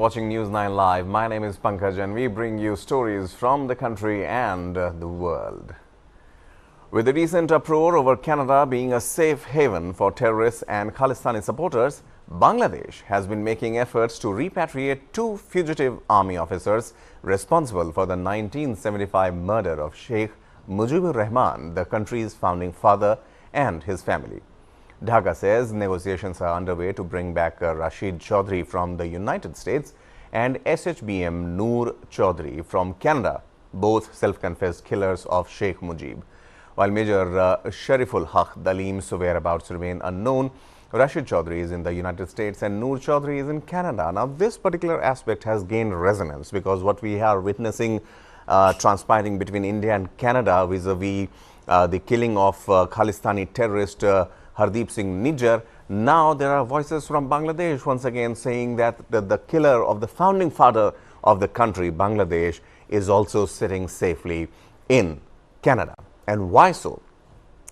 Watching News 9 Live, my name is Pankaj and we bring you stories from the country and the world. With the recent uproar over Canada being a safe haven for terrorists and Khalistani supporters, Bangladesh has been making efforts to repatriate two fugitive army officers responsible for the 1975 murder of Sheikh Mujibur Rahman, the country's founding father, and his family. Dhaka says negotiations are underway to bring back Rashid Chaudhry from the United States and SHBM Noor Chaudhry from Canada, both self-confessed killers of Sheikh Mujib. While Major Shariful Haq Dalim's whereabouts remain unknown, Rashid Chaudhry is in the United States and Noor Chaudhry is in Canada. Now, this particular aspect has gained resonance because what we are witnessing transpiring between India and Canada vis-a-vis the killing of Khalistani terrorist Hardeep Singh Nijjar. Now there are voices from Bangladesh once again saying that the killer of the founding father of the country, Bangladesh, is also sitting safely in Canada. And why so?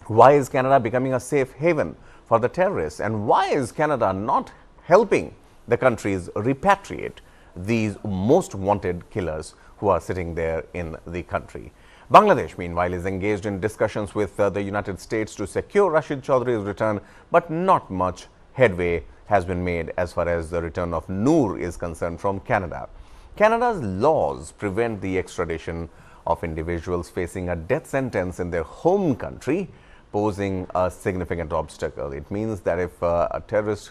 Why is Canada becoming a safe haven for the terrorists? And why is Canada not helping the countries repatriate these most wanted killers who are sitting there in the country? Bangladesh, meanwhile, is engaged in discussions with the United States to secure Rashid Chaudhry's return, but not much headway has been made as far as the return of Noor is concerned from Canada. Canada's laws prevent the extradition of individuals facing a death sentence in their home country, posing a significant obstacle. It means that if a terrorist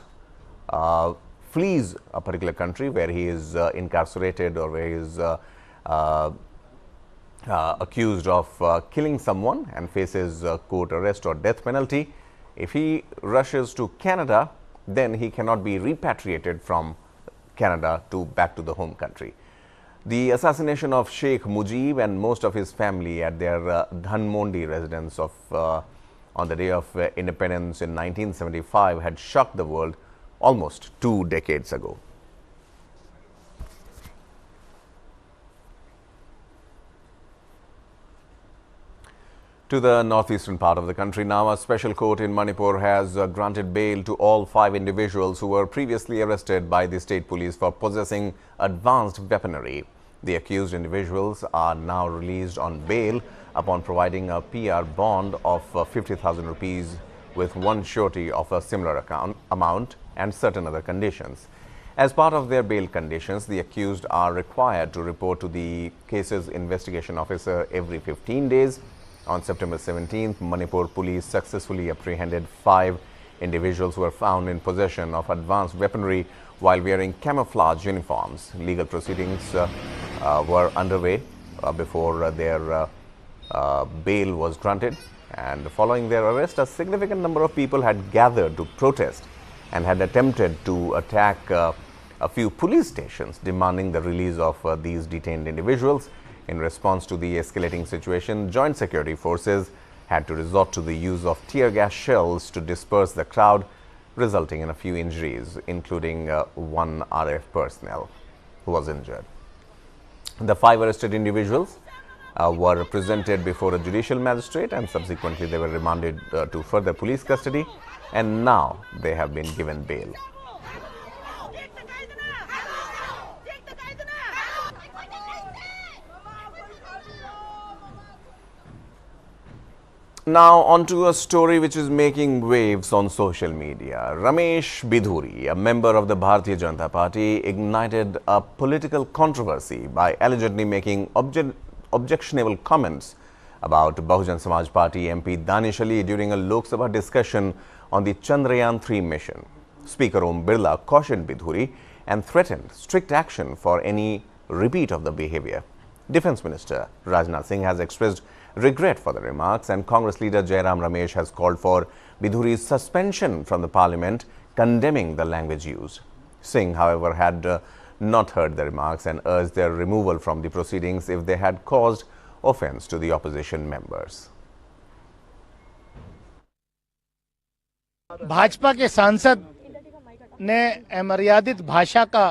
flees a particular country where he is incarcerated or where he is accused of killing someone and faces court arrest or death penalty, if he rushes to Canada, then he cannot be repatriated from Canada back to the home country. The assassination of Sheikh Mujib and most of his family at their Dhanmondi residence on the day of independence in 1975 had shocked the world almost 2 decades ago. To the northeastern part of the country now, a special court in Manipur has granted bail to all 5 individuals who were previously arrested by the state police for possessing advanced weaponry. The accused individuals are now released on bail upon providing a PR bond of 50,000 rupees with one surety of a similar amount and certain other conditions. As part of their bail conditions, the accused are required to report to the case's investigation officer every 15 days. On September 17th, Manipur police successfully apprehended 5 individuals who were found in possession of advanced weaponry while wearing camouflage uniforms. Legal proceedings were underway before their bail was granted. And following their arrest, a significant number of people had gathered to protest and had attempted to attack a few police stations, demanding the release of these detained individuals. In response to the escalating situation, joint security forces had to resort to the use of tear gas shells to disperse the crowd, resulting in a few injuries, including one RF personnel who was injured. The 5 arrested individuals were presented before a judicial magistrate and subsequently they were remanded to further police custody, and now they have been given bail. Now onto a story which is making waves on social media. Ramesh Bidhuri, a member of the Bharatiya Janata Party, ignited a political controversy by allegedly making objectionable comments about Bahujan Samaj Party MP Danish Ali during a Lok Sabha discussion on the Chandrayaan-3 mission. Speaker Om Birla cautioned Bidhuri and threatened strict action for any repeat of the behavior. Defence Minister Rajnath Singh has expressed regret for the remarks, and Congress leader Jairam Ramesh has called for Bidhuri's suspension from the parliament, condemning the language used. Singh, however, had not heard the remarks and urged their removal from the proceedings if they had caused offence to the opposition members. Bhajpa के सांसद ने अमर्यादित भाषा का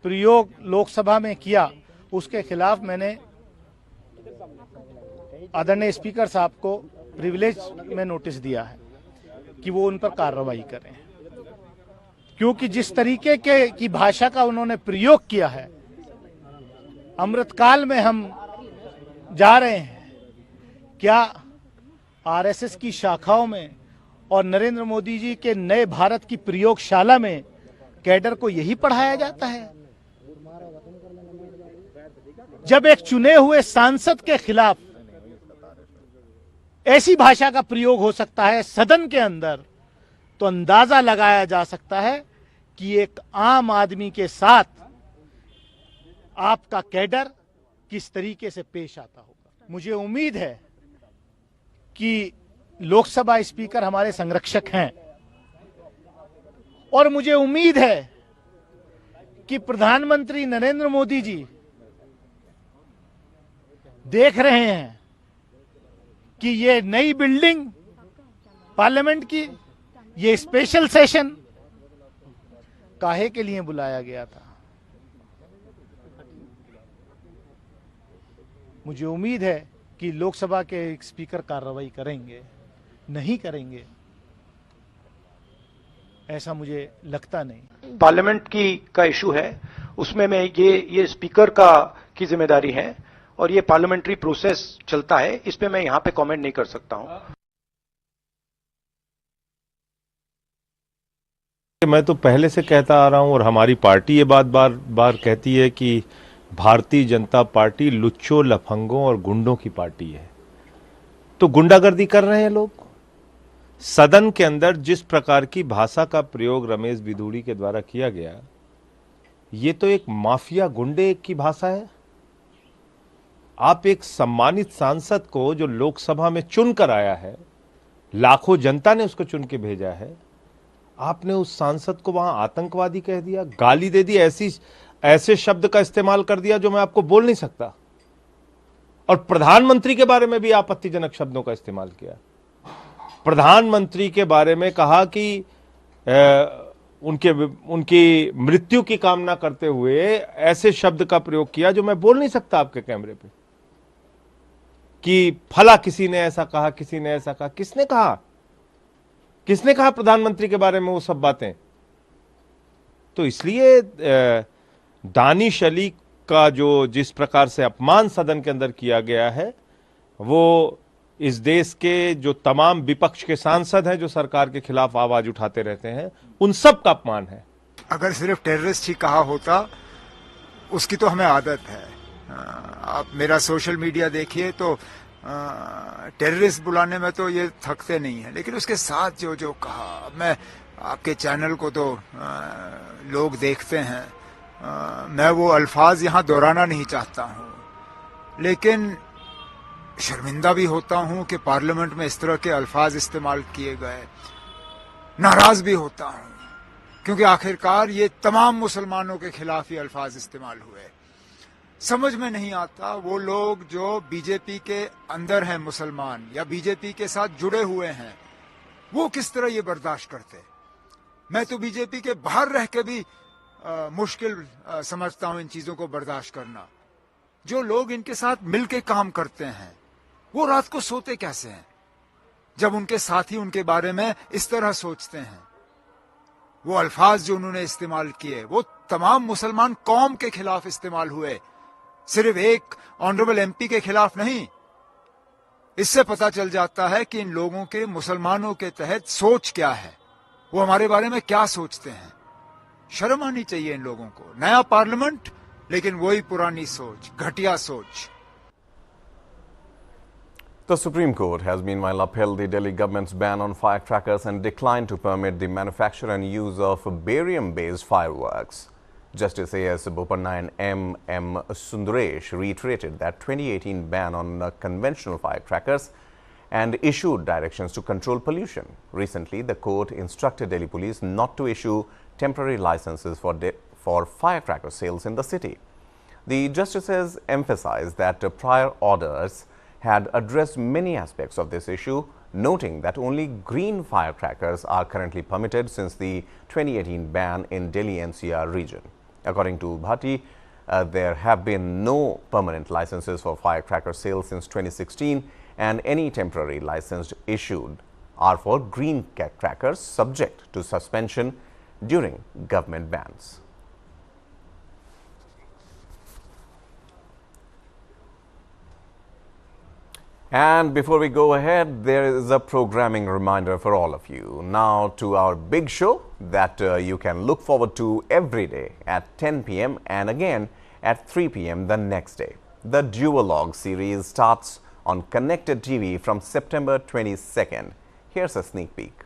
प्रयोग लोकसभा में किया, उसके खिलाफ मैंने आदरणीय स्पीकर साहब को प्रिविलेज में नोटिस दिया है कि वो उन पर कार्रवाई करें। क्योंकि जिस तरीके की भाषा का उन्होंने प्रयोग किया है, अमृतकाल में हम जा रहे हैं, क्या आरएसएस की शाखाओं में और नरेंद्र मोदी जी के नए भारत की प्रयोगशाला में कैडर को यही पढ़ाया जाता है? जब एक चुने हुए सांसद के खिलाफ ऐसी भाषा का प्रयोग हो सकता है सदन के अंदर, तो अंदाजा लगाया जा सकता है कि एक आम आदमी के साथ आपका कैडर किस तरीके से पेश आता होगा। मुझे उम्मीद है कि लोकसभा स्पीकर हमारे संरक्षक हैं और मुझे उम्मीद है कि प्रधानमंत्री नरेंद्र मोदी जी देख रहे हैं कि ये नई बिल्डिंग पार्लियामेंट की, ये स्पेशल सेशन काहे के लिए बुलाया गया था। मुझे उम्मीद है कि लोकसभा के स्पीकर कार्रवाई करेंगे, नहीं करेंगे ऐसा मुझे लगता नहीं। पार्लियामेंट का इशू है, उसमें मैं ये स्पीकर की जिम्मेदारी है और ये पार्लियामेंट्री प्रोसेस चलता है, इस पे मैं यहां पे कमेंट नहीं कर सकता हूं। मैं तो पहले से कहता आ रहा हूं और हमारी पार्टी ये बात बार बार कहती है कि भारतीय जनता पार्टी लुच्चों, लफंगों और गुंडों की पार्टी है। तो गुंडागर्दी कर रहे हैं लोग। सदन के अंदर जिस प्रकार की भाषा का प्रयोग रमेश बिधूड़ी के द्वारा किया गया, ये तो एक माफिया गुंडे की भाषा है। आप एक सम्मानित सांसद को जो लोकसभा में चुनकर आया है, लाखों जनता ने उसको चुन के भेजा है, आपने उस सांसद को वहां आतंकवादी कह दिया, गाली दे दी, ऐसे शब्द का इस्तेमाल कर दिया जो मैं आपको बोल नहीं सकता। और प्रधानमंत्री के बारे में भी आपत्तिजनक शब्दों का इस्तेमाल किया। प्रधानमंत्री के बारे में कहा कि उनकी मृत्यु की कामना करते हुए ऐसे शब्द का प्रयोग किया जो मैं बोल नहीं सकता आपके कैमरे पे, कि फला किसी ने ऐसा कहा, किसी ने ऐसा कहा। किसने कहा? किसने कहा प्रधानमंत्री के बारे में वो सब बातें? तो इसलिए दानिश अली का जिस प्रकार से अपमान सदन के अंदर किया गया है, वो इस देश के जो तमाम विपक्ष के सांसद हैं जो सरकार के खिलाफ आवाज उठाते रहते हैं, उन सब का अपमान है। अगर सिर्फ टेररिस्ट ही कहा होता, उसकी तो हमें आदत है। आप मेरा सोशल मीडिया देखिए तो टेररिस्ट बुलाने में तो ये थकते नहीं है, लेकिन उसके साथ जो कहा, मैं आपके चैनल को तो लोग देखते हैं, मैं वो अल्फाज यहाँ दोहराना नहीं चाहता हूँ, लेकिन शर्मिंदा भी होता हूँ कि पार्लियामेंट में इस तरह के अल्फाज इस्तेमाल किए गए। नाराज भी होता हूँ क्योंकि आखिरकार ये तमाम मुसलमानों के खिलाफ ही अल्फाज इस्तेमाल हुए। समझ में नहीं आता वो लोग जो बीजेपी के अंदर हैं मुसलमान या बीजेपी के साथ जुड़े हुए हैं, वो किस तरह ये बर्दाश्त करते। मैं तो बीजेपी के बाहर रह के भी मुश्किल समझता हूं इन चीजों को बर्दाश्त करना। जो लोग इनके साथ मिलके काम करते हैं, वो रात को सोते कैसे हैं जब उनके साथी उनके बारे में इस तरह सोचते हैं। वो अल्फाज जो उन्होंने इस्तेमाल किए वो तमाम मुसलमान कौम के खिलाफ इस्तेमाल हुए, सिर्फ एक ऑनरेबल एमपी के खिलाफ नहीं। इससे पता चल जाता है कि इन लोगों के, मुसलमानों के तहत सोच क्या है, वो हमारे बारे में क्या सोचते हैं। शर्म आनी चाहिए इन लोगों को। नया पार्लियामेंट, लेकिन वही पुरानी सोच, घटिया सोच। The Supreme Court has meanwhile upheld the Delhi government's ban on firecrackers and declined to permit the manufacture and use of barium-based fireworks. Justice A.S. Bopanna and M.M. Sundaresh reiterated that 2018 ban on conventional firecrackers and issued directions to control pollution. Recently, the court instructed Delhi police not to issue temporary licenses for firecracker sales in the city. The justices emphasized that prior orders had addressed many aspects of this issue, noting that only green firecrackers are currently permitted since the 2018 ban in Delhi NCR region. According to Bhatti, there have been no permanent licenses for firecracker sales since 2016, and any temporary license issued are for green crackers subject to suspension during government bans. And before we go ahead, there is a programming reminder for all of you. Now to our big show that you can look forward to every day at 10 p.m. and again at 3 p.m. the next day. The Duologue series starts on Connected TV from September 22nd. Here's a sneak peek.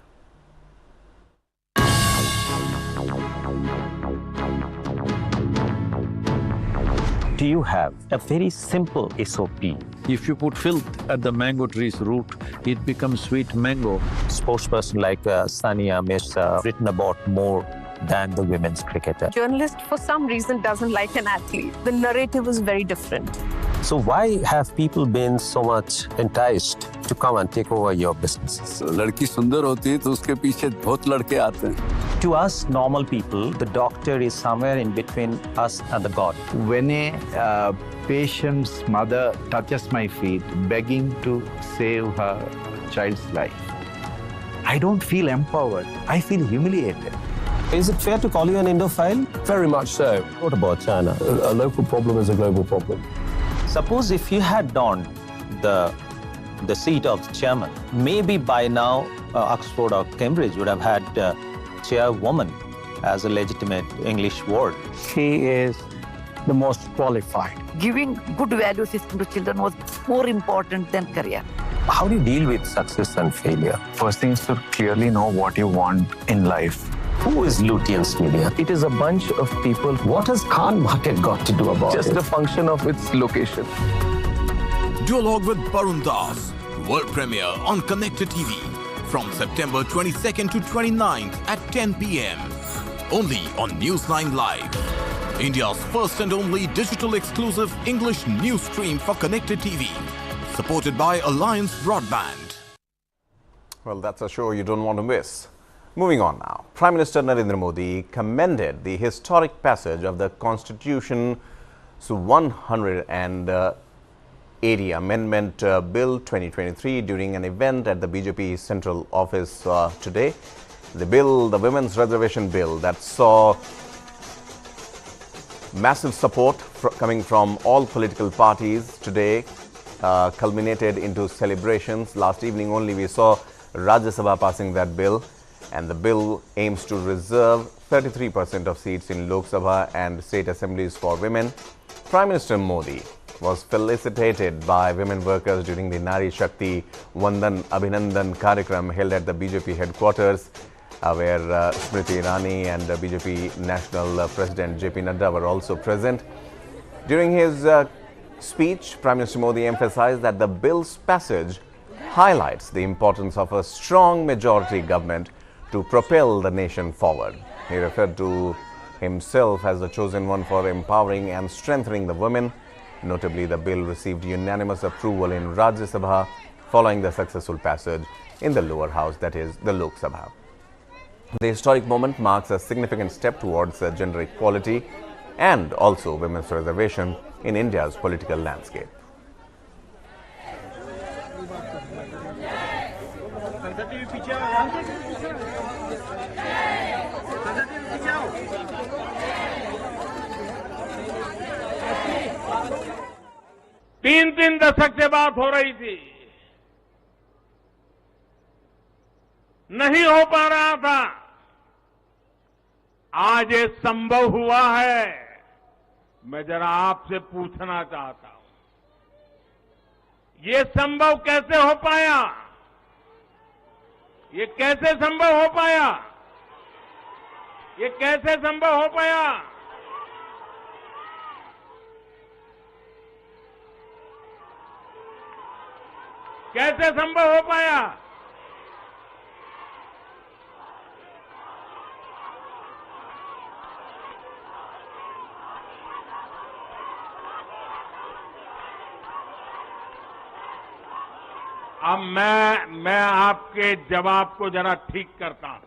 Do you have a very simple SOP? If you put filth at the mango tree's root, it becomes sweet mango. Spokesperson like Sania Mirza written about more than the women's cricketer. Journalist, for some reason, doesn't like an athlete. The narrative is very different. So why have people been so much enticed to come and take over your businesses? लड़की सुंदर होती है तो उसके पीछे बहुत लड़के आते हैं. To us normal people, the doctor is somewhere in between us and the God. When a patient's mother touches my feet, begging to save her child's life, I don't feel empowered. I feel humiliated. Is it fair to call you an Indophile? Very much so. What about China? A local problem is a global problem. Suppose if you had donned the seat of the chairman, maybe by now Oxford or Cambridge would have had chairwoman as a legitimate English word. She is the most qualified. Giving good value system to children was more important than career. How do you deal with success and failure? First thing is to clearly know what you want in life. Who is Lutyens Media? It is a bunch of people. What has Khan Market got to do about Just it? a function of its location. Duologue with Barun Das, world premiere on Connected TV from September 22nd to 29th at 10 p.m. Only on News9 Live, India's first and only digital exclusive English news stream for Connected TV, supported by Alliance Broadband. Well, that's a show you don't want to miss. Moving on now, Prime Minister Narendra Modi commended the historic passage of the Constitution's 180 Amendment Bill 2023 during an event at the BJP Central Office today. The bill, the Women's Reservation Bill, that saw massive support coming from all political parties today, culminated into celebrations. Last evening only we saw Rajya Sabha passing that bill. And the bill aims to reserve 33% of seats in Lok Sabha and state assemblies for women. Prime Minister Modi was felicitated by women workers during the Nari Shakti Vandan Abhinandan Karyakram held at the BJP headquarters, where Smriti Irani and BJP National President JP Nadda were also present. During his speech, Prime Minister Modi emphasized that the bill's passage highlights the importance of a strong majority government to propel the nation forward. He referred to himself as the chosen one for empowering and strengthening the women. Notably, the bill received unanimous approval in Rajya Sabha following the successful passage in the lower house, that is, the Lok Sabha. The historic moment marks a significant step towards gender equality and also women's reservation in India's political landscape. तीन दशक से बात हो रही थी, नहीं हो पा रहा था, आज ये संभव हुआ है। मैं जरा आपसे पूछना चाहता हूं, ये संभव कैसे हो पाया? ये कैसे संभव हो पाया? ये कैसे संभव हो पाया? कैसे संभव हो पाया? अब मैं आपके जवाब को जरा ठीक करता हूं।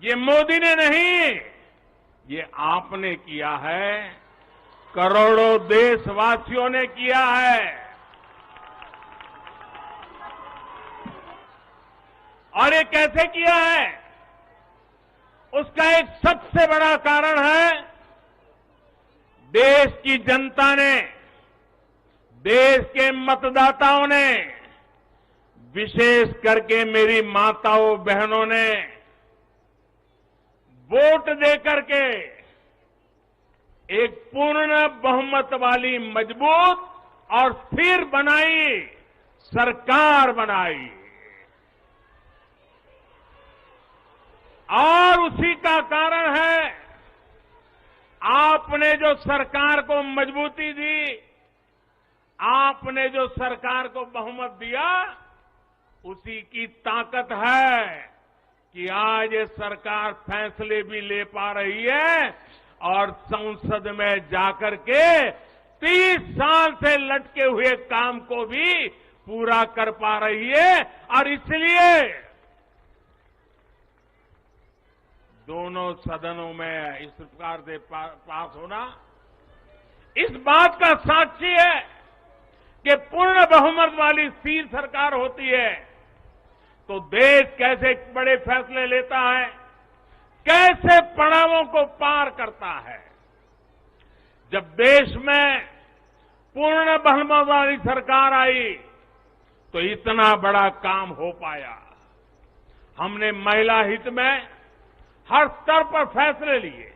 ये मोदी ने नहीं, ये आपने किया है, करोड़ों देशवासियों ने किया है। और ये कैसे किया है? उसका एक सबसे बड़ा कारण है देश की जनता ने, देश के मतदाताओं ने, विशेष करके मेरी माताओं बहनों ने वोट देकर के एक पूर्ण बहुमत वाली मजबूत और स्थिर बनाई सरकार बनाई। और उसी का कारण है आपने जो सरकार को मजबूती दी, आपने जो सरकार को बहुमत दिया, उसी की ताकत है कि आज ये सरकार फैसले भी ले पा रही है और संसद में जाकर के 30 साल से लटके हुए काम को भी पूरा कर पा रही है। और इसलिए दोनों सदनों में इस प्रकार से पास होना इस बात का साक्षी है कि पूर्ण बहुमत वाली स्थिर सरकार होती है तो देश कैसे बड़े फैसले लेता है, कैसे पड़ावों को पार करता है। जब देश में पूर्ण बहुमत वाली सरकार आई तो इतना बड़ा काम हो पाया। हमने महिला हित में हर स्तर पर फैसले लिए,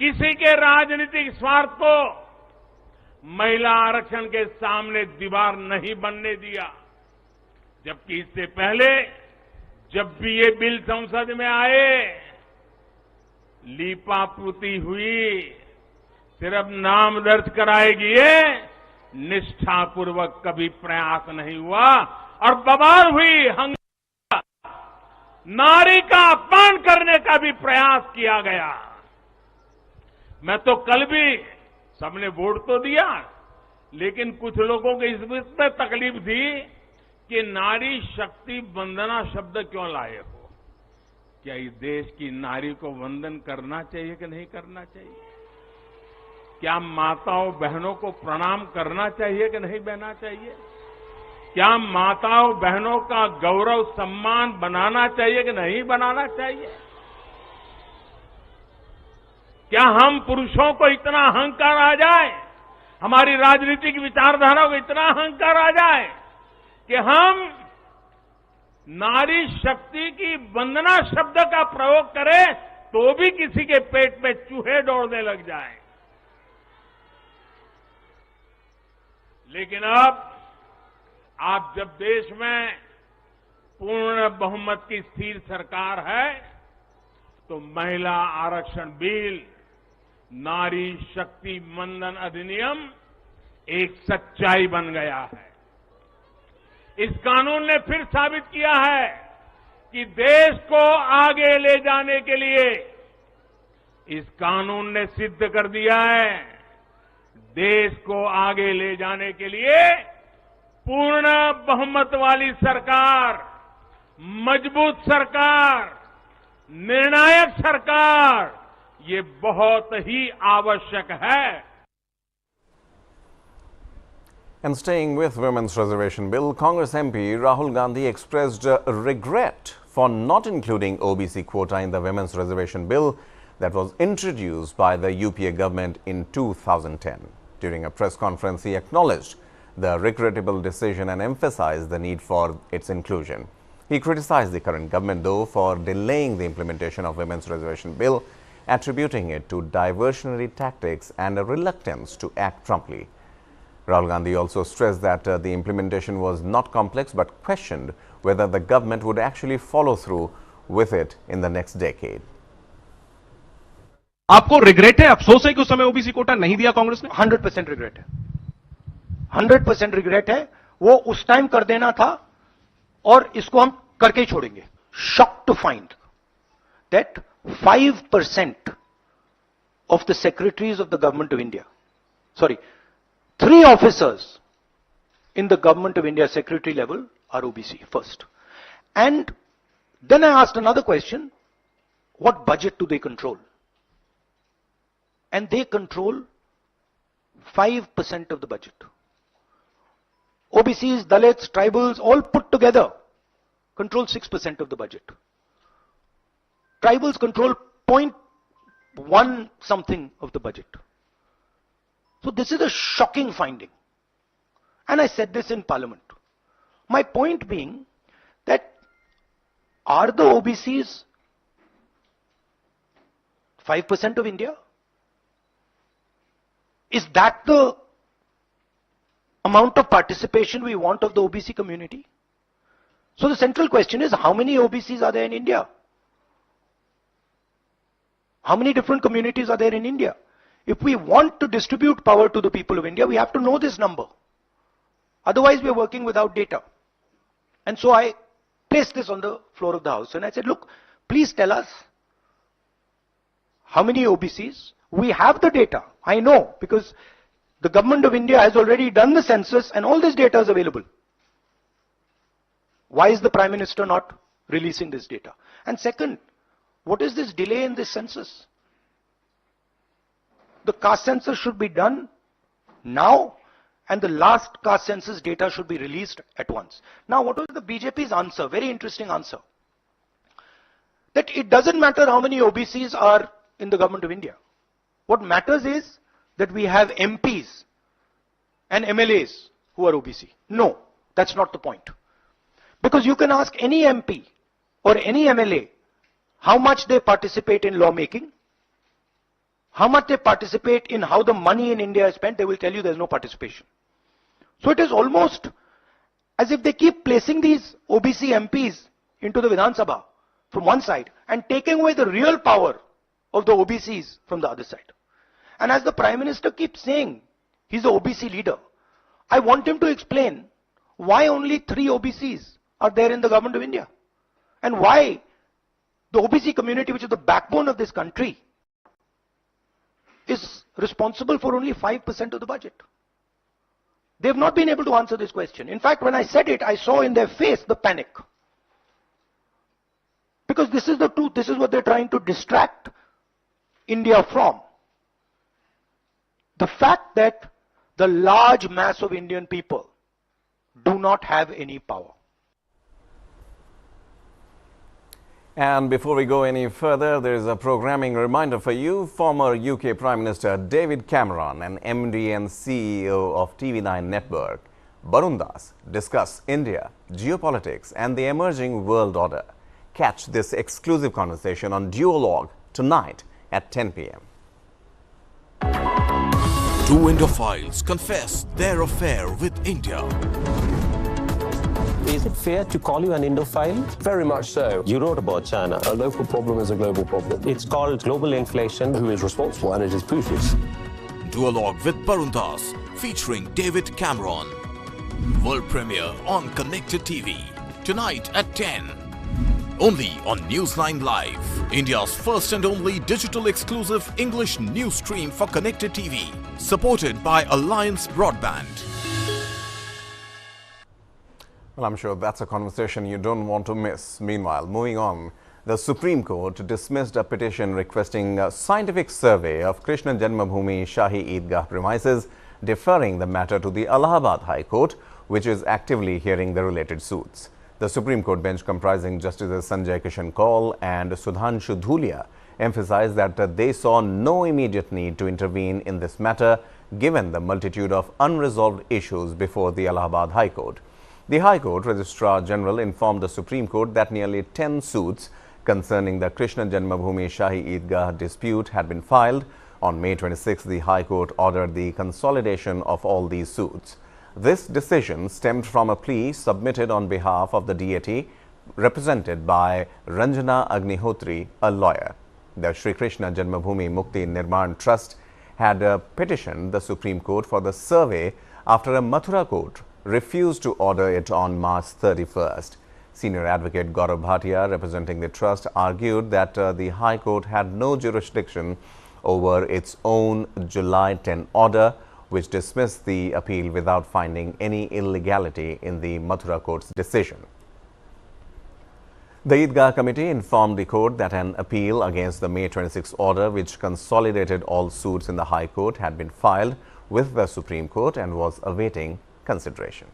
किसी के राजनीतिक स्वार्थ को महिला आरक्षण के सामने दीवार नहीं बनने दिया। जबकि इससे पहले जब भी ये बिल संसद में आए, लीपापोती हुई, सिर्फ नाम दर्ज कराएगी, ये निष्ठापूर्वक कभी प्रयास नहीं हुआ और बवाल हुई, हंगामा, नारी का अपमान करने का भी प्रयास किया गया। मैं तो कल भी, सबने वोट तो दिया, लेकिन कुछ लोगों को इस में तकलीफ थी कि नारी शक्ति वंदना शब्द क्यों लाए हो। क्या इस देश की नारी को वंदन करना चाहिए कि नहीं करना चाहिए? क्या माताओं बहनों को प्रणाम करना चाहिए कि नहीं करना चाहिए? क्या माताओं बहनों का गौरव सम्मान बनाना चाहिए कि नहीं बनाना चाहिए? क्या हम पुरुषों को इतना अहंकार आ जाए, हमारी राजनीतिक विचारधारा को इतना अहंकार आ जाए कि हम नारी शक्ति की वंदना शब्द का प्रयोग करें तो भी किसी के पेट में चूहे दौड़ने लग जाएं? लेकिन अब आप जब देश में पूर्ण बहुमत की स्थिर सरकार है तो महिला आरक्षण बिल, नारी शक्ति वंदन अधिनियम एक सच्चाई बन गया है। इस कानून ने फिर साबित किया है कि देश को आगे ले जाने के लिए इस कानून ने सिद्ध कर दिया है, देश को आगे ले जाने के लिए पूर्ण बहुमत वाली सरकार, मजबूत सरकार, निर्णायक सरकार, ये बहुत ही आवश्यक है। And staying with Women's Reservation Bill, Congress MP Rahul Gandhi expressed regret for not including OBC quota in the Women's Reservation Bill that was introduced by the UPA government in 2010. During a press conference, he acknowledged the regrettable decision and emphasized the need for its inclusion. He criticized the current government, though, for delaying the implementation of Women's Reservation Bill, attributing it to diversionary tactics and a reluctance to act promptly. Rahul Gandhi also stressed that the implementation was not complex but questioned whether the government would actually follow through with it in the next decade. आपको regret है, अफसोस है कि उस समय OBC Kota नहीं दिया कांग्रेस ने? 100% रिग्रेट है, 100% रिग्रेट है। वो उस टाइम कर देना था और इसको हम करके ही छोड़ेंगे। Shock to find that 5% of the secretaries of the government of India, 3 officers in the government of India secretary level are OBC first. And then I asked another question, what budget do they control? And they control 5% of the budget. OBCs, Dalits, tribals, all put together control 6% of the budget. Tribals control 0.1 something of the budget. So this is a shocking finding. And I said this in Parliament. My point being that are the OBCs 5% of India? Is that the amount of participation we want of the OBC community? So the central question is, how many OBCs are there in India? How many different communities are there in India? If we want to distribute power to the people of India, we have to know this number. Otherwise, we are working without data. And so I placed this on the floor of the House and I said, look, please tell us how many OBCs. We have the data. I know, because the government of India has already done the census and all this data is available. Why is the Prime Minister not releasing this data? And second, what is this delay in this census? The caste census should be done now, and the last caste census data should be released at once. Now, what was the BJP's answer? Very interesting answer. That it doesn't matter how many OBCs are in the government of India. What matters is that we have MPs and MLAs who are OBC. No, that's not the point. Because you can ask any MP or any MLA how much they participate in lawmaking, how much they participate in how the money in India is spent, they will tell you there's no participation. So it is almost as if they keep placing these OBC MPs into the Vidhan Sabha from one side and taking away the real power of the OBCs from the other side. And as the Prime Minister keeps saying, he's the OBC leader, I want him to explain why only 3 OBCs are there in the government of India. And why the OBC community, which is the backbone of this country, is responsible for only 5% of the budget. They have not been able to answer this question. In fact, when I said it, I saw in their face the panic. Because this is the truth, this is what they're trying to distract India from. The fact that the large mass of Indian people do not have any power. And before we go any further, there is a programming reminder for you. Former UK Prime Minister David Cameron and MD and CEO of TV9 Network, Barun Das, discuss India, geopolitics and the emerging world order. Catch this exclusive conversation on Duologue tonight at 10 p.m. Two Indophiles confess their affair with India. Is it fair to call you an Indophile? Very much so. You wrote about China. A local problem is a global problem. It's called global inflation. Who is responsible? And it is Putin. Duologue with Barun Das, featuring David Cameron. World premiere on Connected TV. Tonight at 10. Only on News9 Live, India's first and only digital exclusive English news stream for Connected TV, supported by Alliance Broadband. Well, I'm sure that's a conversation you don't want to miss. Meanwhile, moving on, the Supreme Court dismissed a petition requesting a scientific survey of Krishna Janmabhumi Shahi Eidgah premises, deferring the matter to the Allahabad High Court, which is actively hearing the related suits. The Supreme Court bench, comprising Justices Sanjay Kishan Kaul and Sudhanshu Dhulia, emphasized that they saw no immediate need to intervene in this matter, given the multitude of unresolved issues before the Allahabad High Court. The High Court Registrar General informed the Supreme Court that nearly 10 suits concerning the Krishna Janmabhumi Shahi Eidgah dispute had been filed. On May 26, the High Court ordered the consolidation of all these suits. This decision stemmed from a plea submitted on behalf of the deity, represented by Ranjana Agnihotri, a lawyer. The Sri Krishna Janmabhumi Mukti Nirman Trust had petitioned the Supreme Court for the survey after a Mathura court refused to order it on March 31st. Senior advocate Gaurav Bhatia, representing the trust, argued that the High Court had no jurisdiction over its own July 10 order, which dismissed the appeal without finding any illegality in the Mathura court's decision. The Eidgah Committee informed the court that an appeal against the May 26 order, which consolidated all suits in the High Court, had been filed with the Supreme Court and was awaiting consideration.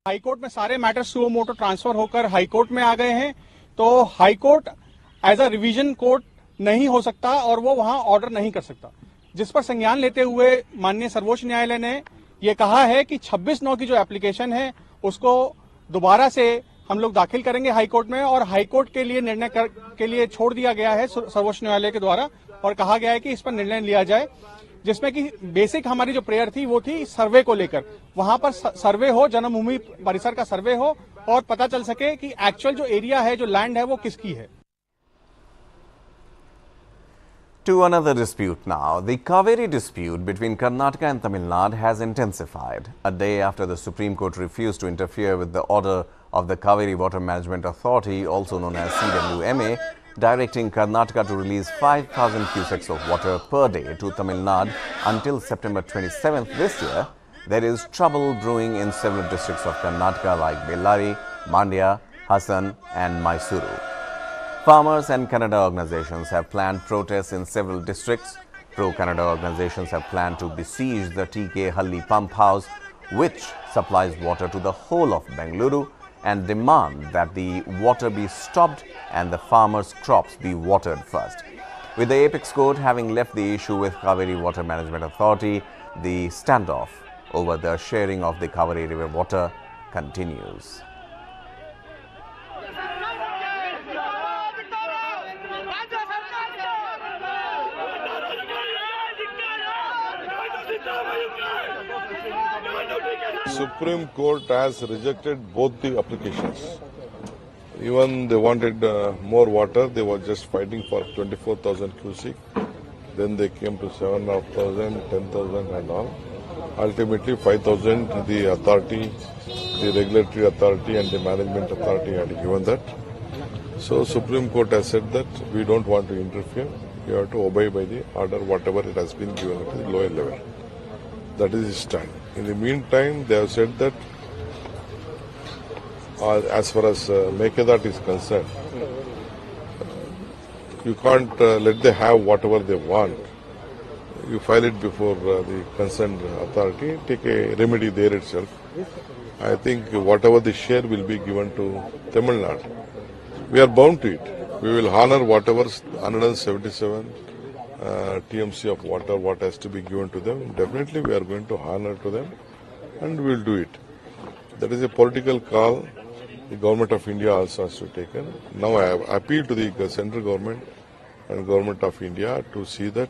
High court में सारे matters suo motu transfer होकर high court में आ गए हैं, तो high court as a revision court नहीं हो सकता और वो वहां ऑर्डर नहीं कर सकता, जिस पर संज्ञान लेते हुए माननीय सर्वोच्च न्यायालय ने ये कहा है कि 26/9 की जो एप्लीकेशन है उसको दोबारा से हम लोग दाखिल करेंगे हाईकोर्ट में और हाईकोर्ट के लिए निर्णय के लिए छोड़ दिया गया है सर्वोच्च न्यायालय के द्वारा और कहा गया है कि इस पर निर्णय लिया जाए, जिसमें कि बेसिक हमारी जो प्रेयर थी वो थी सर्वे को लेकर, वहां पर सर्वे हो, जन्मभूमि परिसर का सर्वे हो और पता चल सके कि एक्चुअल जो एरिया है, जो लैंड है, वो किसकी है। To another dispute now. The Kaveri dispute between Karnataka and Tamil Nadu has intensified a day after the Supreme Court refused to interfere with the order of the Kaveri Water Management Authority, also known as CWMA, directing Karnataka to release 5,000 cusecs of water per day to Tamil Nadu until September 27th this year. There is trouble brewing in several districts of Karnataka like Bellary, Mandya, Hassan and Mysuru. Farmers and Kannada organizations have planned protests in several districts. Pro-Kannada organizations have planned to besiege the TK Halli pump house, which supplies water to the whole of Bengaluru, and demand that the water be stopped and the farmers' crops be watered first. With the apex court having left the issue with Kaveri Water Management Authority, the standoff over the sharing of the Kaveri river water continues. Supreme Court has rejected both the applications. Even they wanted more water, they were just fighting for 24,000 cubic. Then they came to 7,500, 10,000 and all. Ultimately 5,000 the authority, the regulatory authority and the management authority had given that. So Supreme Court has said that we don't want to interfere. We have to obey by the order whatever it has been given at the lower level. That is the stand. In the meantime, they have said that as far as Mekedat is concerned, you can't let them have whatever they want. You file it before the concerned authority, take a remedy there itself. I think whatever the share will be given to Tamil Nadu. We are bound to it. We will honor whatever 177 TMC of water, what has to be given to them. Definitely we are going to honor to them and we will do it. That is a political call the government of India also has to take. Now I have appealed to the central government and government of India to see that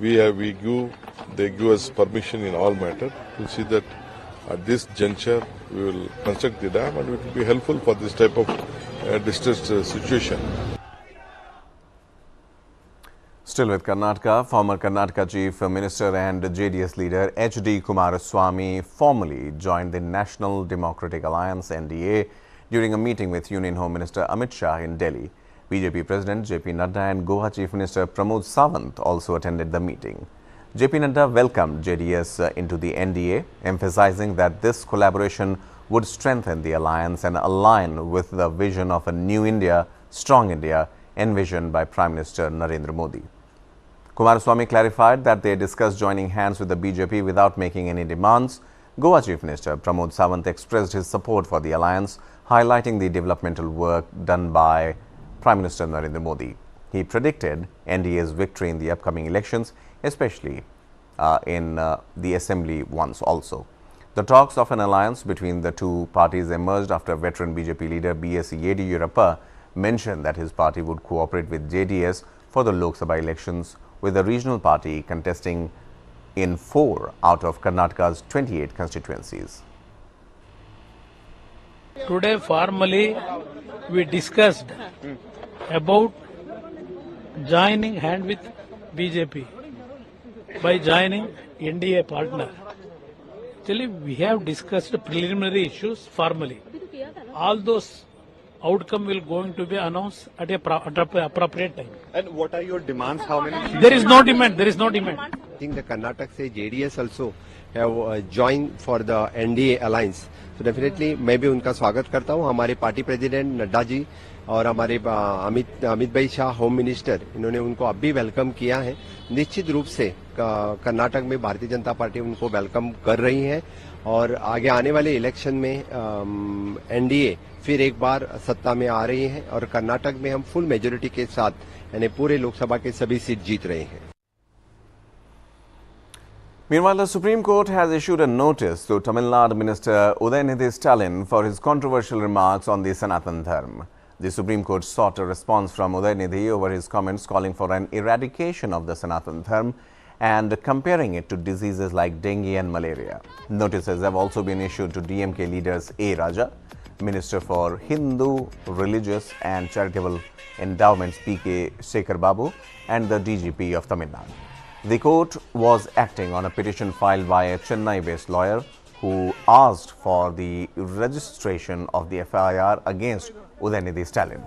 they give us permission in all matter to see that at this juncture we will construct the dam and it will be helpful for this type of distressed situation. Still with Karnataka, former Karnataka Chief Minister and JDS leader H.D. Kumaraswamy formally joined the National Democratic Alliance (NDA) during a meeting with Union Home Minister Amit Shah in Delhi. BJP President J.P. Nadda and Goa Chief Minister Pramod Sawant also attended the meeting. J.P. Nadda welcomed JDS into the NDA, emphasizing that this collaboration would strengthen the alliance and align with the vision of a new India, strong India, envisioned by Prime Minister Narendra Modi. Kumaraswamy clarified that they discussed joining hands with the BJP without making any demands. Goa Chief Minister Pramod Sawant expressed his support for the alliance, highlighting the developmental work done by Prime Minister Narendra Modi. He predicted NDA's victory in the upcoming elections, especially in the assembly ones also. The talks of an alliance between the two parties emerged after veteran BJP leader B.S. Yediyurappa mentioned that his party would cooperate with JDS for the Lok Sabha elections, with the regional party contesting in 4 out of Karnataka's 28 constituencies. Today formally we discussed about joining hand with BJP by joining NDA partner. Actually we have discussed preliminary issues formally. All those outcome will going to be announced at a appropriate time. And what are your demands? How many? There is no demand. There is no demand. think the Karnataka से JDS also have joined for the NDA alliance. So definitely मैं भी उनका स्वागत करता हूँ. हमारे party president Nadda ji और हमारे अमित भाई शाह होम मिनिस्टर, इन्होंने उनको अब भी वेलकम किया है. निश्चित रूप से कर्नाटक में भारतीय जनता पार्टी उनको वेलकम कर रही है और आगे आने वाले इलेक्शन में एनडीए फिर एक बार सत्ता में आ रही है और कर्नाटक में हम फुल मेजोरिटी के साथ यानी पूरे लोकसभा के सभी सीट जीत रहे हैं. Meanwhile, the Supreme Court has issued a notice to Tamil Nadu Minister Udhyanidhi Stalin for his controversial remarks on the Sanatan Dharma. The Supreme Court sought a response from Udhyanidhi over his comments calling for an eradication of the Sanatan Dharma and comparing it to diseases like dengue and malaria. Notices have also been issued to DMK leaders A. Raja, Minister for Hindu, Religious and Charitable Endowments P.K. Shekhar Babu and the DGP of Tamil Nadu. The court was acting on a petition filed by a Chennai-based lawyer who asked for the registration of the FIR against Udhyanidhi Stalin.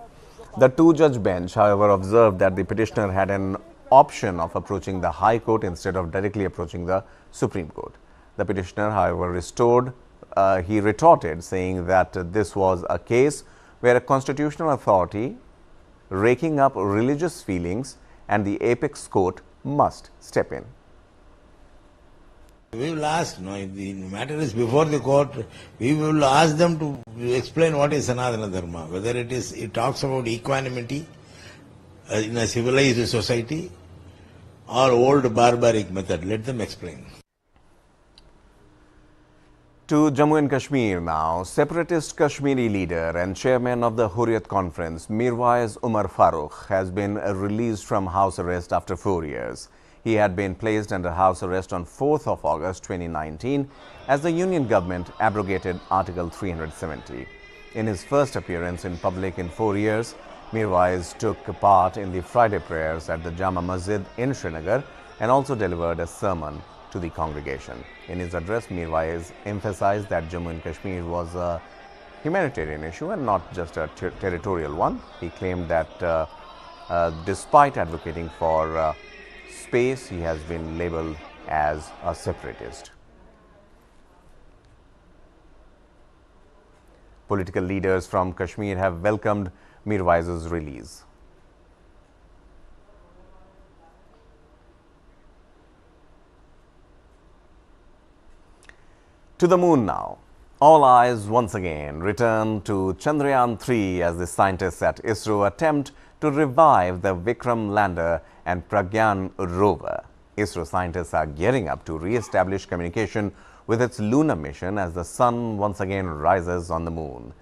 The two-judge bench, however, observed that the petitioner had an option of approaching the High Court instead of directly approaching the Supreme Court. The petitioner, however, he retorted, saying that this was a case where a constitutional authority raking up religious feelings and the apex court must step in. We will ask, if the matter is before the court, we will ask them to explain what is Sanatana Dharma, whether it talks about equanimity in a civilized society or old barbaric method. Let them explain. To Jammu and Kashmir now, Separatist Kashmiri leader and chairman of the Hurriyat conference, Mirwaiz Umar Farooq, has been released from house arrest after 4 years. He had been placed under house arrest on 4th of August 2019 as the union government abrogated Article 370. In his first appearance in public in 4 years, Mirwaiz took part in the Friday prayers at the Jama Masjid in Srinagar and also delivered a sermon to the congregation. In his address, Mirwaiz emphasized that Jammu and Kashmir was a humanitarian issue and not just a territorial one. He claimed that despite advocating for space, he has been labeled as a separatist. Political leaders from Kashmir have welcomed Mirwaiz's release. To the moon now. All eyes once again return to Chandrayaan-3 as the scientists at ISRO attempt to revive the Vikram lander and Pragyan rover. ISRO scientists are gearing up to re-establish communication with its lunar mission as the sun once again rises on the moon.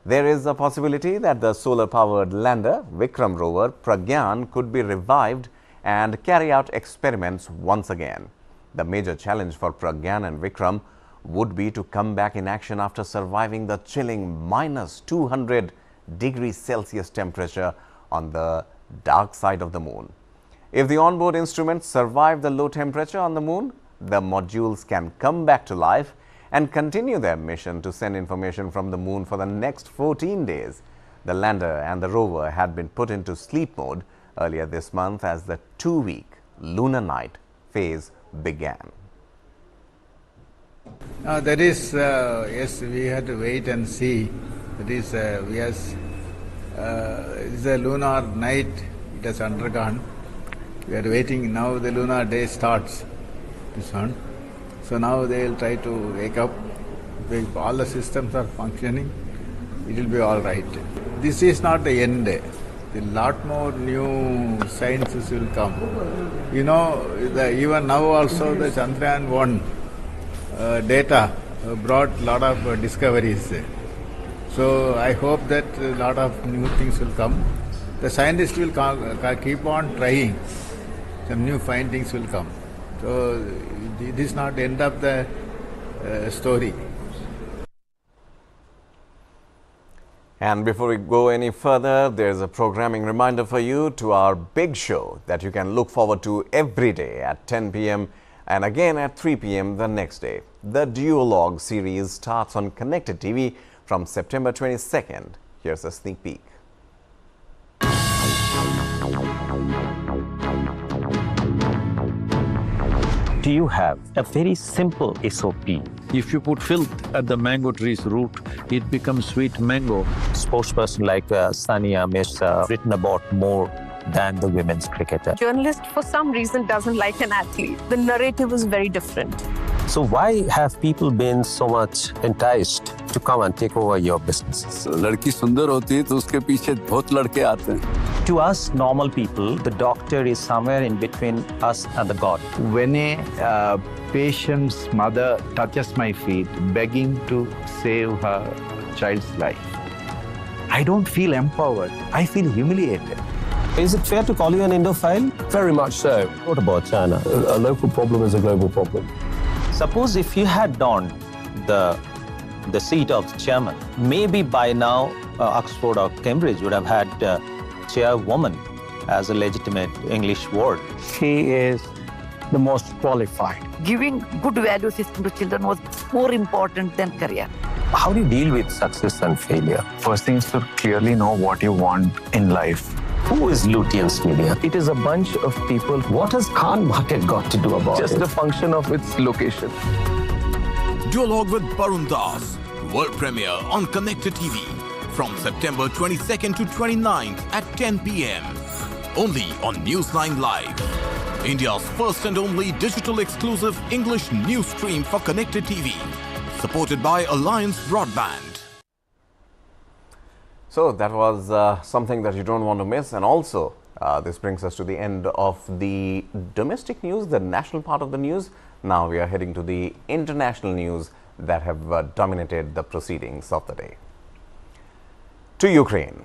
There is a possibility that the solar-powered lander, Vikram rover, Pragyan, could be revived and carry out experiments once again. The major challenge for Pragyan and Vikram would be to come back in action after surviving the chilling -200 degrees Celsius temperature on the dark side of the moon. If the onboard instruments survive the low temperature on the moon, the modules can come back to life and continue their mission to send information from the moon for the next 14 days. The lander and the rover had been put into sleep mode earlier this month as the 2-week lunar night phase began. That is, yes, we had to wait and see. That is, it's a lunar night, it has undergone. We are waiting, now the lunar day starts, this one. So now they will try to wake up. If all the systems are functioning, it will be all right. This is not the end. A lot more new sciences will come. You know, even now also the Chandrayaan-1 data brought a lot of discoveries. So I hope that a lot of new things will come. The scientists will keep on trying. Some new findings will come. So this is not the end of the story. And before we go any further, there's a programming reminder for you to our big show that you can look forward to every day at 10 p.m. and again at 3 p.m. the next day. The Duologue series starts on Connected TV from September 22nd. Here's a sneak peek. Do you have a very simple SOP? If you put filth at the mango tree's root, it becomes sweet mango. Spokesperson like Sania Mirza written about more than the women's cricketer. Journalist, for some reason, doesn't like an athlete. The narrative is very different. So why have people been so much enticed to come and take over your businesses? लड़की सुंदर होती है तो उसके पीछे बहुत लड़के आते हैं. To us normal people, the doctor is somewhere in between us and the God. When a patient's mother touches my feet, begging to save her child's life, I don't feel empowered. I feel humiliated. Is it fair to call you an Indophile? Very much so. What about China? A local problem is a global problem. Suppose if you had donned the seat of chairman, maybe by now Oxford or Cambridge would have had chairwoman as a legitimate English word. She is the most qualified. Giving good value system to children was more important than career. How do you deal with success and failure? First thing is to clearly know what you want in life. Who is Lutyens Media? It is a bunch of people. What has Khan Market got to do about Just it? a function of its location. Duologue with Barun Das, world premiere on Connected TV from September 22nd to 29th at 10 p.m. Only on News9 Live, India's first and only digital exclusive English news stream for Connected TV, supported by Alliance Broadband. So that was something that you don't want to miss, and also this brings us to the end of the domestic news, the national part of the news. Now we are heading to the international news that have dominated the proceedings of the day. To Ukraine.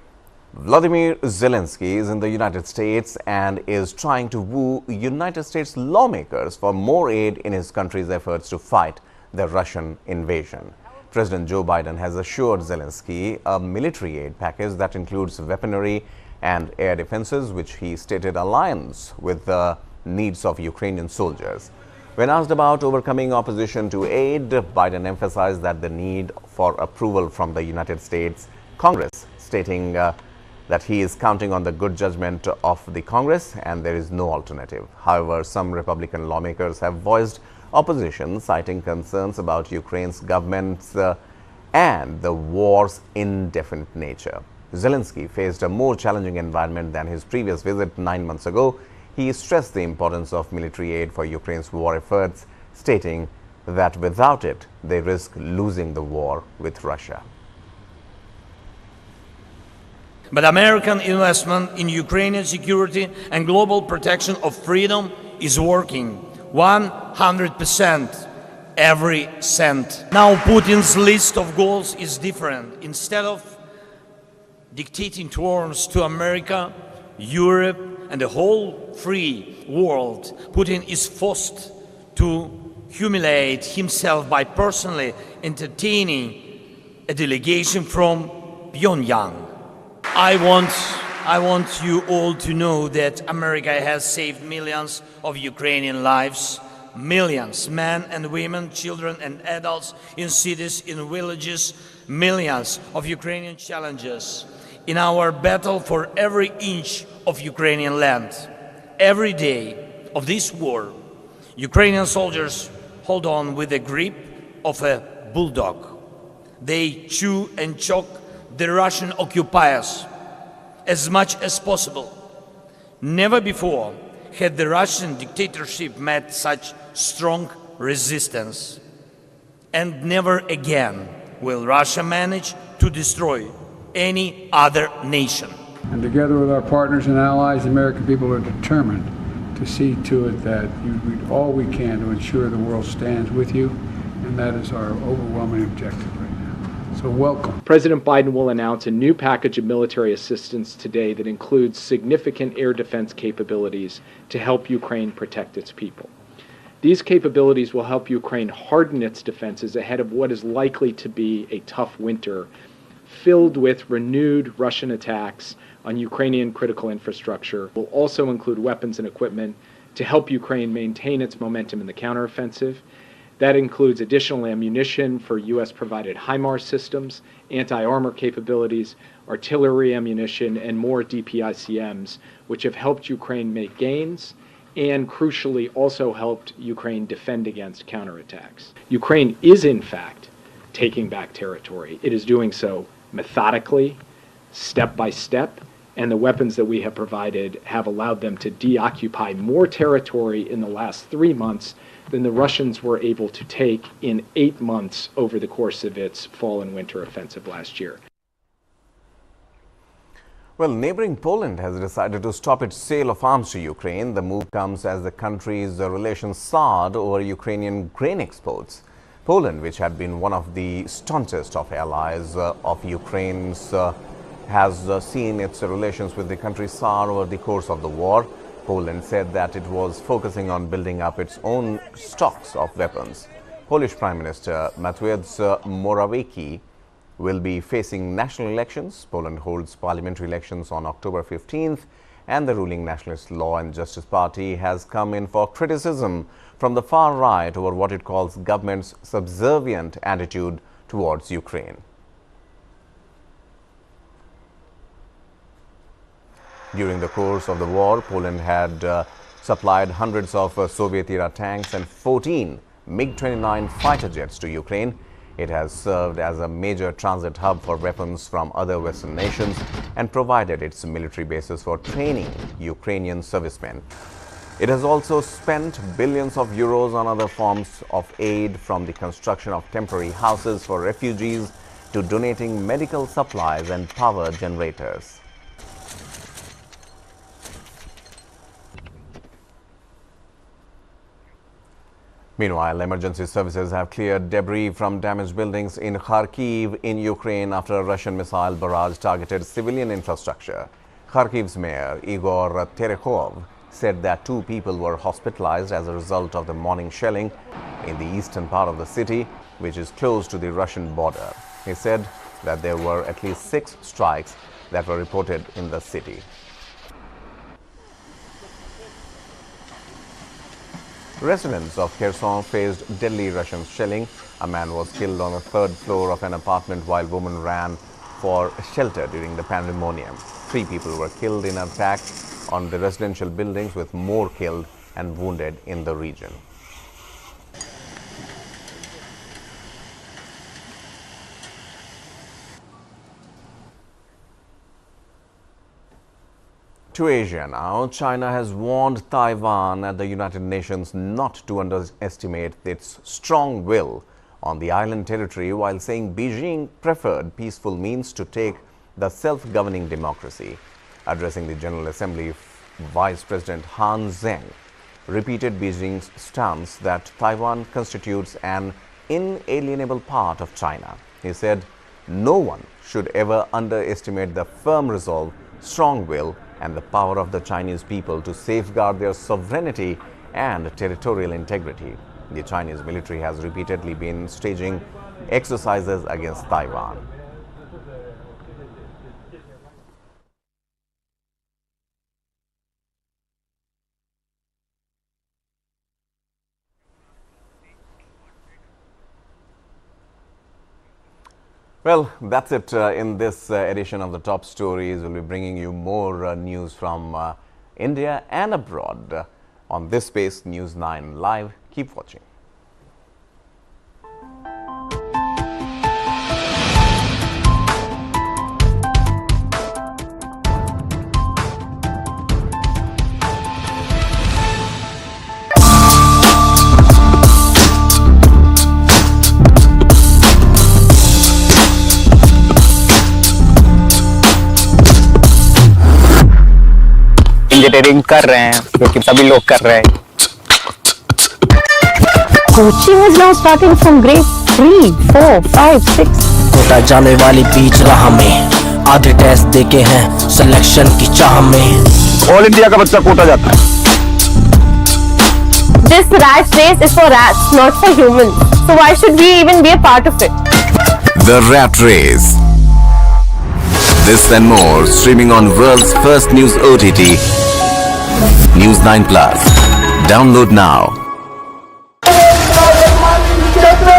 Vladimir Zelensky is in the United States and is trying to woo United States lawmakers for more aid in his country's efforts to fight the Russian invasion. President Joe Biden has assured Zelensky a military aid package that includes weaponry and air defenses, which he stated aligns with the needs of Ukrainian soldiers. When asked about overcoming opposition to aid, Biden emphasized that the need for approval from the United States Congress, stating that he is counting on the good judgment of the Congress and there is no alternative. However, some Republican lawmakers have voiced opposition, citing concerns about Ukraine's government's and the war's indefinite nature. Zelensky faced a more challenging environment than his previous visit 9 months ago. He stressed the importance of military aid for Ukraine's war efforts, stating that without it, they risk losing the war with Russia. But American investment in Ukrainian security and global protection of freedom is working 100%, every cent. Now Putin's list of goals is different. Instead of dictating terms to America, Europe, and the whole free world, Putin is forced to humiliate himself by personally entertaining a delegation from Pyongyang. I want you all to know that America has saved millions of Ukrainian lives, millions, men and women, children and adults in cities, in villages, millions of Ukrainian challenges in our battle for every inch of Ukrainian land. Every day of this war, Ukrainian soldiers hold on with the grip of a bulldog. They chew and choke the Russian occupiers as much as possible. Never before had the Russian dictatorship met such strong resistance. And never again will Russia manage to destroy any other nation. And together with our partners and allies, the American people are determined to see to it that you do all we can to ensure the world stands with you, and that is our overwhelming objective right now. So welcome. President Biden will announce a new package of military assistance today that includes significant air defense capabilities to help Ukraine protect its people. These capabilities will help Ukraine harden its defenses ahead of what is likely to be a tough winter, filled with renewed Russian attacks on Ukrainian critical infrastructure. Will also include weapons and equipment to help Ukraine maintain its momentum in the counteroffensive. That includes additional ammunition for U.S.-provided HIMARS systems, anti-armor capabilities, artillery ammunition, and more DPICMs, which have helped Ukraine make gains and crucially also helped Ukraine defend against counterattacks. Ukraine is in fact taking back territory. It is doing so methodically, step by step, and the weapons that we have provided have allowed them to deoccupy more territory in the last 3 months than the Russians were able to take in 8 months over the course of its fall and winter offensive last year. Well, neighboring Poland has decided to stop its sale of arms to Ukraine. The move comes as the country's relations soured over Ukrainian grain exports. Poland, which had been one of the staunchest of allies of Ukraine's, has seen its relations with the country sour over the course of the war. Poland said that it was focusing on building up its own stocks of weapons. Polish Prime Minister Mirwaiz Umar Farooq will be facing national elections. Poland holds parliamentary elections on October 15th, and the ruling Nationalist Law and Justice Party has come in for criticism from the far right over what it calls government's subservient attitude towards Ukraine. During the course of the war, Poland had supplied hundreds of Soviet-era tanks and 14 MiG-29 fighter jets to Ukraine. It has served as a major transit hub for weapons from other Western nations and provided its military bases for training Ukrainian servicemen. It has also spent billions of euros on other forms of aid, from the construction of temporary houses for refugees to donating medical supplies and power generators. Meanwhile, emergency services have cleared debris from damaged buildings in Kharkiv in Ukraine after a Russian missile barrage targeted civilian infrastructure. Kharkiv's mayor, Igor Terekhov, said that 2 people were hospitalized as a result of the morning shelling in the eastern part of the city, which is close to the Russian border. He said that there were at least 6 strikes that were reported in the city. Residents of Kherson faced deadly Russian shelling. A man was killed on the 3rd floor of an apartment while women ran for shelter during the pandemonium. 3 people were killed in an attack on the residential buildings, with more killed and wounded in the region. To Asia now. China has warned Taiwan at the United Nations not to underestimate its strong will on the island territory, while saying Beijing preferred peaceful means to take the self-governing democracy. Addressing the General Assembly, Vice President Han Zheng repeated Beijing's stance that Taiwan constitutes an inalienable part of China. He said, "No one should ever underestimate the firm resolve, strong will, and the power of the Chinese people to safeguard their sovereignty and territorial integrity." The Chinese military has repeatedly been staging exercises against Taiwan. Well, that's it in this edition of the Top Stories. We'll be bringing you more news from India and abroad on this space, News9 Live. Keep watching. Engineering कर रहे हैं, क्योंकि सभी लोग कर रहे हैं. Coaching is now starting from grade 3, 4, 5, 6. Kota जाने वाली बीच राह में आधे टेस्ट देके हैं सिलेक्शन की चाह में. ऑल इंडिया का बच्चा कोटा जाता है. This rat race is for rats, not for humans. So why should we even be a part of it? The Rat Race. This and more streaming on world's first news OTT, News9 Plus. Download now.